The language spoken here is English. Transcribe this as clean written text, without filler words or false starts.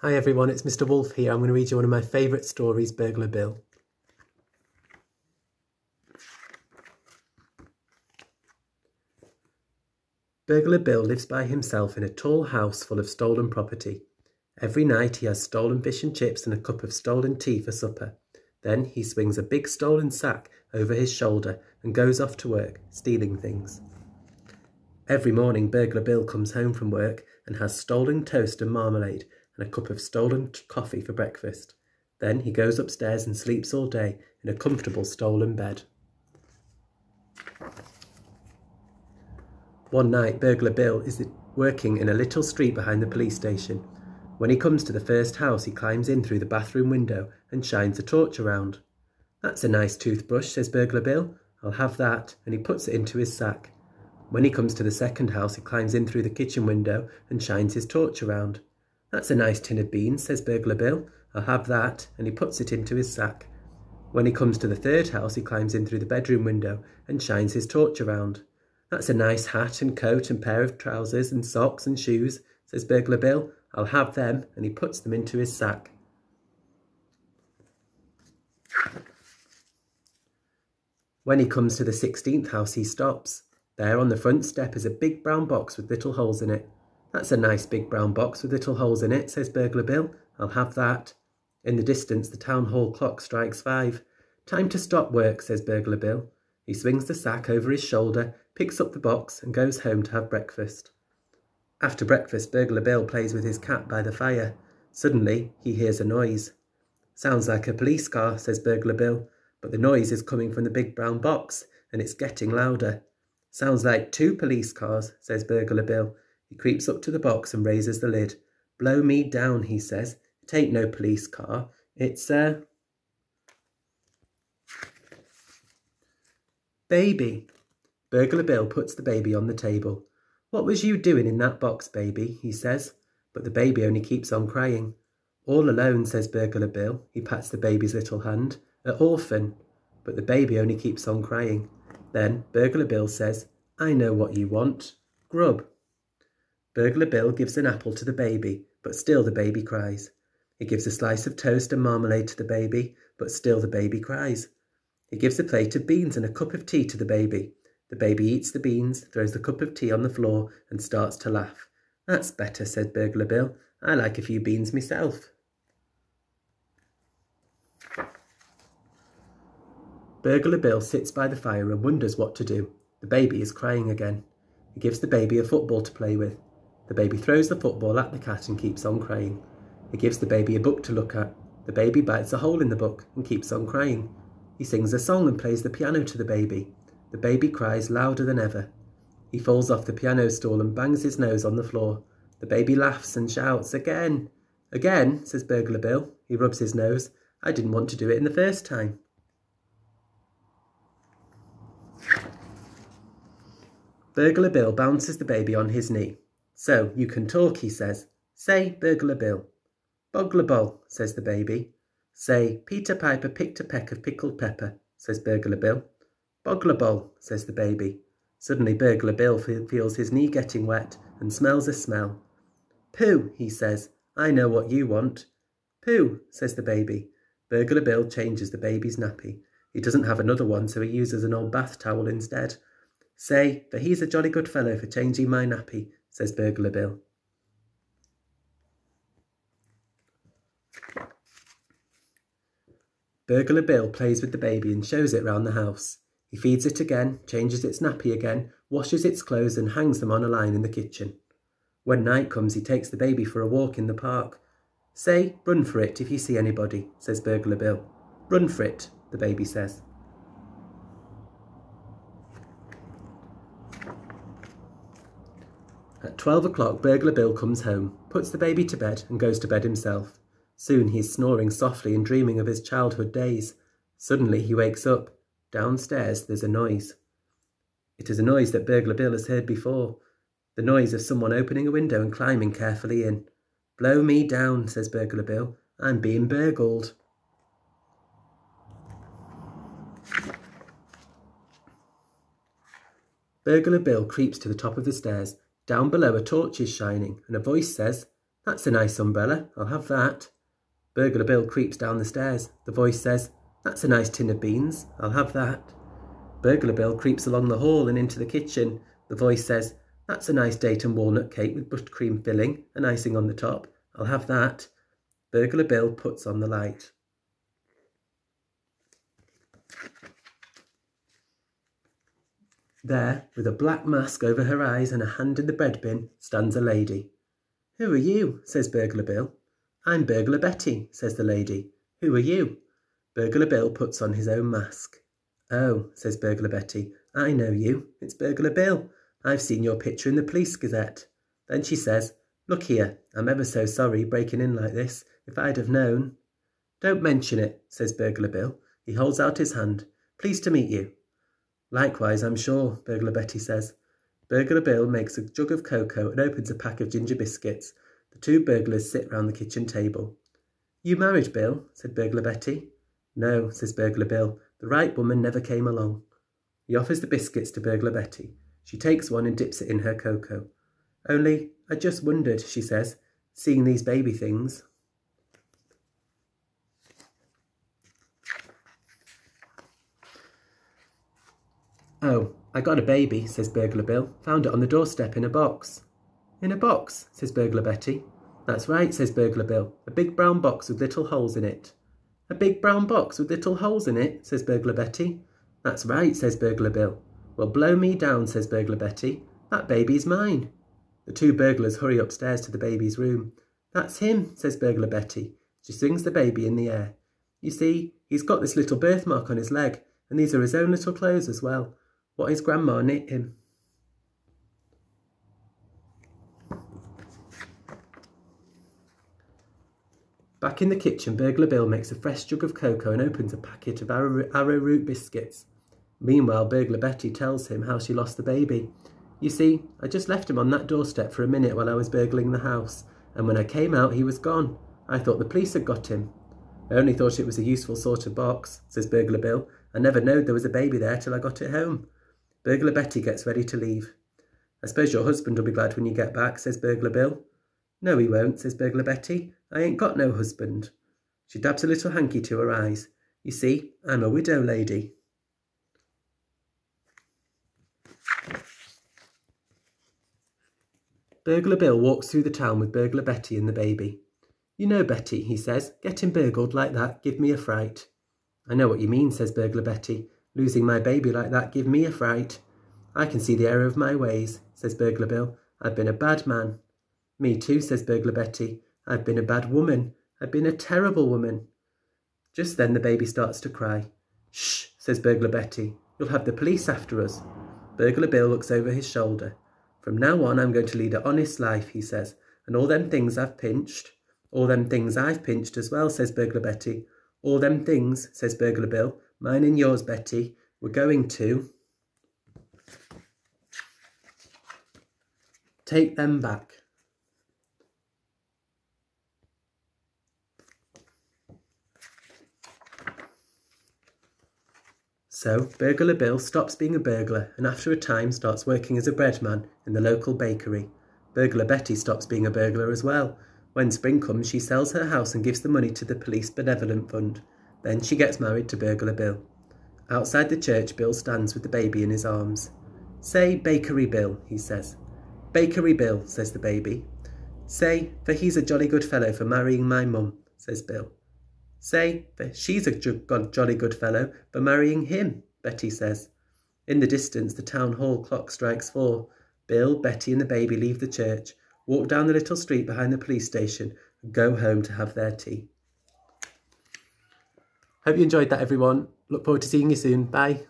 Hi everyone, it's Mr Wolff here. I'm going to read you one of my favourite stories, Burglar Bill. Burglar Bill lives by himself in a tall house full of stolen property. Every night he has stolen fish and chips and a cup of stolen tea for supper. Then he swings a big stolen sack over his shoulder and goes off to work, stealing things. Every morning Burglar Bill comes home from work and has stolen toast and marmalade and a cup of stolen coffee for breakfast. Then he goes upstairs and sleeps all day in a comfortable stolen bed. One night Burglar Bill is working in a little street behind the police station. When he comes to the first house, he climbs in through the bathroom window and shines a torch around. "That's a nice toothbrush," says Burglar Bill. "I'll have that," and he puts it into his sack. When he comes to the second house, he climbs in through the kitchen window and shines his torch around. "That's a nice tin of beans," says Burglar Bill. "I'll have that," and he puts it into his sack. When he comes to the third house, he climbs in through the bedroom window and shines his torch around. "That's a nice hat and coat and pair of trousers and socks and shoes," says Burglar Bill. "I'll have them," and he puts them into his sack. When he comes to the 16th house, he stops. There on the front step is a big brown box with little holes in it. "That's a nice big brown box with little holes in it," says Burglar Bill. "I'll have that." In the distance, the town hall clock strikes 5. "Time to stop work," says Burglar Bill. He swings the sack over his shoulder, picks up the box and goes home to have breakfast. After breakfast, Burglar Bill plays with his cat by the fire. Suddenly, he hears a noise. "Sounds like a police car," says Burglar Bill, but the noise is coming from the big brown box and it's getting louder. "Sounds like 2 police cars," says Burglar Bill. He creeps up to the box and raises the lid. "Blow me down," he says. "It ain't no police car. It's a baby." Burglar Bill puts the baby on the table. "What was you doing in that box, baby?" he says. But the baby only keeps on crying. "All alone," says Burglar Bill. He pats the baby's little hand. "A orphan." But the baby only keeps on crying. Then Burglar Bill says, "I know what you want. Grub." Burglar Bill gives an apple to the baby, but still the baby cries. He gives a slice of toast and marmalade to the baby, but still the baby cries. He gives a plate of beans and a cup of tea to the baby. The baby eats the beans, throws the cup of tea on the floor and starts to laugh. "That's better," said Burglar Bill. "I like a few beans myself." Burglar Bill sits by the fire and wonders what to do. The baby is crying again. He gives the baby a football to play with. The baby throws the football at the cat and keeps on crying. He gives the baby a book to look at. The baby bites a hole in the book and keeps on crying. He sings a song and plays the piano to the baby. The baby cries louder than ever. He falls off the piano stool and bangs his nose on the floor. The baby laughs and shouts, "Again!" "Again," says Burglar Bill. He rubs his nose. "I didn't want to do it in the first time." Burglar Bill bounces the baby on his knee. "So, you can talk," he says. "Say, Burglar Bill." "Bogler Bol," says the baby. "Say, Peter Piper picked a peck of pickled pepper," says Burglar Bill. "Bogler Bol," says the baby. Suddenly Burglar Bill feels his knee getting wet and smells a smell. "Pooh," he says. "I know what you want." "Pooh," says the baby. Burglar Bill changes the baby's nappy. He doesn't have another one, so he uses an old bath towel instead. "Say, for he's a jolly good fellow for changing my nappy," says Burglar Bill. Burglar Bill plays with the baby and shows it round the house. He feeds it again, changes its nappy again, washes its clothes and hangs them on a line in the kitchen. When night comes, he takes the baby for a walk in the park. "Say, run for it if you see anybody," says Burglar Bill. "Run for it," the baby says. At 12 o'clock, Burglar Bill comes home, puts the baby to bed and goes to bed himself. Soon he is snoring softly and dreaming of his childhood days. Suddenly he wakes up. Downstairs there's a noise. It is a noise that Burglar Bill has heard before. The noise of someone opening a window and climbing carefully in. "Blow me down," says Burglar Bill. "I'm being burgled." Burglar Bill creeps to the top of the stairs. Down below a torch is shining and a voice says, That's a nice umbrella, I'll have that. Burglar Bill creeps down the stairs. The voice says, that's a nice tin of beans, I'll have that. Burglar Bill creeps along the hall and into the kitchen. The voice says, that's a nice date and walnut cake with buttercream filling and icing on the top, I'll have that. Burglar Bill puts on the light. There, with a black mask over her eyes and a hand in the bread bin, stands a lady. Who are you? Says Burglar Bill. I'm Burglar Betty, says the lady. Who are you? Burglar Bill puts on his own mask. Oh, says Burglar Betty, I know you. It's Burglar Bill. I've seen your picture in the Police Gazette. Then she says, look here, I'm ever so sorry breaking in like this. If I'd have known. Don't mention it, says Burglar Bill. He holds out his hand. Pleased to meet you. Likewise, I'm sure, Burglar Betty says. Burglar Bill makes a jug of cocoa and opens a pack of ginger biscuits. The two burglars sit round the kitchen table. You married, Bill? Said Burglar Betty. No, says Burglar Bill. The right woman never came along. He offers the biscuits to Burglar Betty. She takes one and dips it in her cocoa. Only, I just wondered, she says, seeing these baby things. Oh, I got a baby, says Burglar Bill. Found it on the doorstep in a box. In a box, says Burglar Betty. That's right, says Burglar Bill. A big brown box with little holes in it. A big brown box with little holes in it, says Burglar Betty. That's right, says Burglar Bill. Well, blow me down, says Burglar Betty. That baby's mine. The two burglars hurry upstairs to the baby's room. That's him, says Burglar Betty. She swings the baby in the air. You see, he's got this little birthmark on his leg, and these are his own little clothes as well. What his grandma knit him. Back in the kitchen, Burglar Bill makes a fresh jug of cocoa and opens a packet of arrowroot biscuits. Meanwhile, Burglar Betty tells him how she lost the baby. You see, I just left him on that doorstep for a minute while I was burgling the house, and when I came out he was gone. I thought the police had got him. I only thought it was a useful sort of box, says Burglar Bill. I never knowed there was a baby there till I got it home. Burglar Betty gets ready to leave. I suppose your husband will be glad when you get back, says Burglar Bill. No, he won't, says Burglar Betty. I ain't got no husband. She dabs a little hanky to her eyes. You see, I'm a widow lady. Burglar Bill walks through the town with Burglar Betty and the baby. You know, Betty, he says, getting burgled like that give me a fright. I know what you mean, says Burglar Betty. Losing my baby like that give me a fright. I can see the error of my ways, says Burglar Bill. I've been a bad man. Me too, says Burglar Betty. I've been a bad woman. I've been a terrible woman. Just then the baby starts to cry. Shh, says Burglar Betty. You'll have the police after us. Burglar Bill looks over his shoulder. From now on I'm going to lead an honest life, he says, and all them things I've pinched. All them things I've pinched as well, says Burglar Betty. All them things, says Burglar Bill. Mine and yours, Betty. We're going to take them back. So Burglar Bill stops being a burglar and after a time starts working as a breadman in the local bakery. Burglar Betty stops being a burglar as well. When spring comes, she sells her house and gives the money to the police benevolent fund. Then she gets married to Burglar Bill. Outside the church, Bill stands with the baby in his arms. Say, Bakery Bill, he says. Bakery Bill, says the baby. Say, for he's a jolly good fellow for marrying my mum, says Bill. Say, for she's a jolly good fellow for marrying him, Betty says. In the distance, the town hall clock strikes 4. Bill, Betty and the baby leave the church, walk down the little street behind the police station and go home to have their tea. Hope you enjoyed that, everyone. Look forward to seeing you soon. Bye.